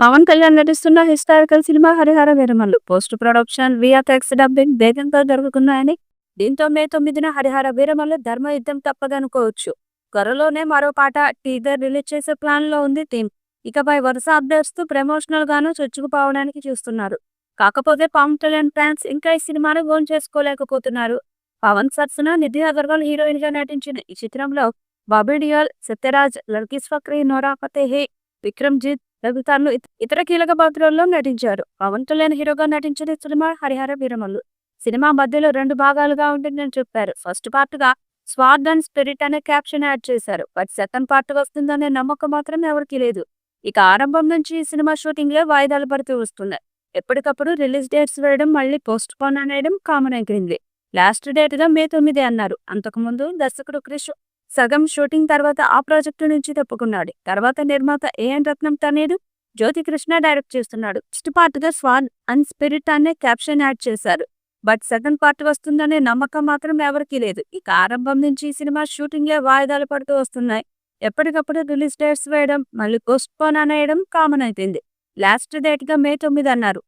పవన్ కళ్యాణ్ నటిస్తున్న historical cinema Harihara Veeramallu post production VFX dubbing వేగంగా జరుగుతున్నాయని, దీంతో మే 9న హరిహర వీరమల్లు ధర్మయుద్ధం తప్పదనుకోవచ్చు. త్వరలోనే మరో పాట టీజర్ రిలీజ్ చేసే ప్లాన్ లో ఉంది టీమ్. ఇకపై వరుస అప్డేట్స్ తో ప్రమోషనల్ గాను చొచ్చుకుపోవడానికి చూస్తున్నారు. కాకపోతే పవన్ కళ్యాణ్ ఫ్యాన్స్ ఇంకా ఈ సినిమాను ఓన్ చేసుకోలేకపోతున్నారు. పవన్ సరసన నిధి అగర్వాల్ హీరోయిన్ గా నటించిన ఈ చిత్రంలో బాబీ డియోల్, సత్యరాజ్, లర్కిస్ ఫక్రీ, నోరా ఫతేహి, విక్రమ్జిత్ తదితరులు ఇతర కీలక పాత్రల్లో నటించారు. పవన్ కళ్యాణ్ హీరోగా నటించిన సినిమా హరిహర వీరమల్లు. సినిమా మధ్యలో 2 భాగాలుగా ఉంటుందని చెప్పారు. ఫస్ట్ పార్ట్ గా స్వార్డ్ అండ్ స్పిరిట్ అనే క్యాప్షన్ యాడ్ చేశారు. బట్ సెకండ్ పార్ట్ వస్తుందనే నమ్మకం మాత్రం ఎవరికీ లేదు. ఇక ఆరంభం నుంచి ఈ సినిమా షూటింగ్ లో వాయిదాలు పడుతూ వస్తున్నాయి. ఎప్పటికప్పుడు రిలీజ్ డేట్స్ వేయడం, మళ్ళీ పోస్ట్ పోన్ అనేయడం కామన్ అయిపోయింది. లాస్ట్ డేట్ గా మే 9 అన్నారు. అంతకుముందు దర్శకుడు క్రిష్ సగం షూటింగ్ తర్వాత ఆ ప్రాజెక్టు నుంచి తప్పుకున్నాడు. తర్వాత నిర్మాత ఏఎన్ రత్నం తనయుడు జ్యోతి కృష్ణ డైరెక్ట్ చేస్తున్నాడు. ఫస్ట్ పార్ట్ గా స్వాన్ అండ్ స్పిరిట్ అనే క్యాప్షన్ యాడ్ చేశారు. బట్ సెకండ్ పార్ట్ వస్తుందనే నమ్మకం మాత్రం ఎవరికీ లేదు. ఇక ఆరంభం నుంచి ఈ సినిమా షూటింగ్ లో వాయిదాలు పడుతూ వస్తున్నాయి. ఎప్పటికప్పుడు రిలీజ్ డేట్స్ వేయడం, మళ్ళీ పోస్ట్ పోన్ అనేయడం కామన్ అయిపోయింది. లాస్ట్ డేట్ గా మే 9 అన్నారు.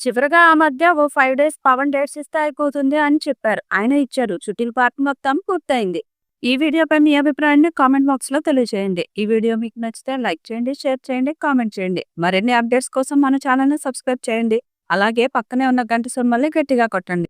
చివరగా ఆ మధ్య ఓ 5 డేస్ పవన్ డేట్స్ ఇస్తే అయిపోతుంది అని చెప్పారు. ఆయన ఇచ్చారు. షూటింగ్ పార్ట్ మొత్తం పూర్తయింది. ఈ వీడియోపై మీ అభిప్రాయాన్ని కామెంట్ బాక్స్ లో తెలియజేయండి. ఈ వీడియో మీకు నచ్చితే లైక్ చేయండి, షేర్ చేయండి, కామెంట్ చేయండి. మరిన్ని అప్డేట్స్ కోసం మన ఛానల్ ని సబ్స్క్రైబ్ చేయండి. అలాగే పక్కనే ఉన్న గంట సింబల్ని గట్టిగా కొట్టండి.